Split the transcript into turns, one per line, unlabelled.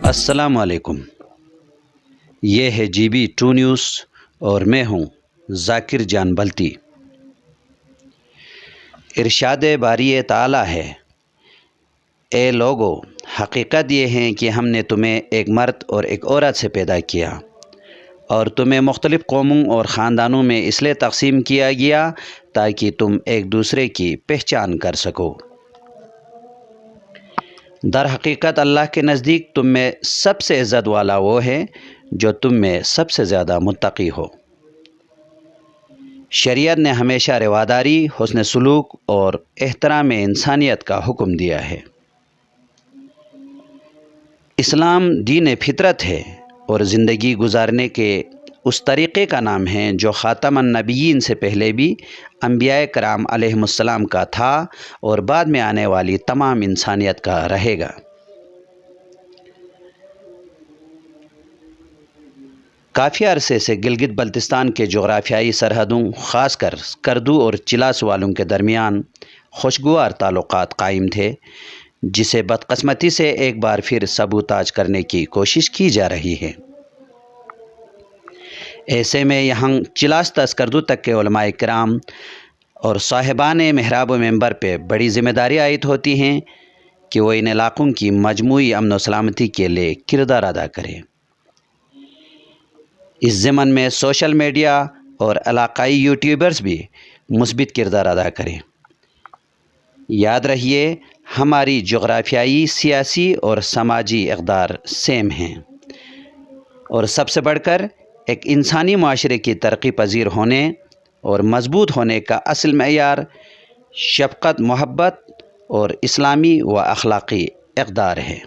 السلام علیکم، یہ ہے GB2 نیوز اور میں ہوں ذاکر جان بلتی۔ ارشاد باری تعالی ہے، اے لوگو، حقیقت یہ ہے کہ ہم نے تمہیں ایک مرد اور ایک عورت سے پیدا کیا اور تمہیں مختلف قوموں اور خاندانوں میں اس لیے تقسیم کیا گیا تاکہ تم ایک دوسرے کی پہچان کر سکو۔ در حقیقت اللہ کے نزدیک تم میں سب سے عزت والا وہ ہے جو تم میں سب سے زیادہ متقی ہو۔ شریعت نے ہمیشہ رواداری، حسن سلوک اور احترام انسانیت کا حکم دیا ہے۔ اسلام دین فطرت ہے اور زندگی گزارنے کے اس طریقے کا نام ہے جو خاتم النبیین سے پہلے بھی انبیاء کرام علیہم السلام کا تھا اور بعد میں آنے والی تمام انسانیت کا رہے گا۔ کافی عرصے سے گلگت بلتستان کے جغرافیائی سرحدوں، خاص کر کردو اور چلاس والوں کے درمیان خوشگوار تعلقات قائم تھے، جسے بدقسمتی سے ایک بار پھر سبوتاژ کرنے کی کوشش کی جا رہی ہے۔ ایسے میں یہاں چلاس تا کردو تک کے علماء کرام اور صاحبان محراب و منبر پہ بڑی ذمہ داری عائد ہوتی ہیں کہ وہ ان علاقوں کی مجموعی امن و سلامتی کے لیے کردار ادا کریں۔ اس ضمن میں سوشل میڈیا اور علاقائی یوٹیوبرز بھی مثبت کردار ادا کریں۔ یاد رہیے، ہماری جغرافیائی، سیاسی اور سماجی اقدار سیم ہیں، اور سب سے بڑھ کر ایک انسانی معاشرے کی ترقی پذیر ہونے اور مضبوط ہونے کا اصل معیار شفقت، محبت اور اسلامی و اخلاقی اقدار ہے۔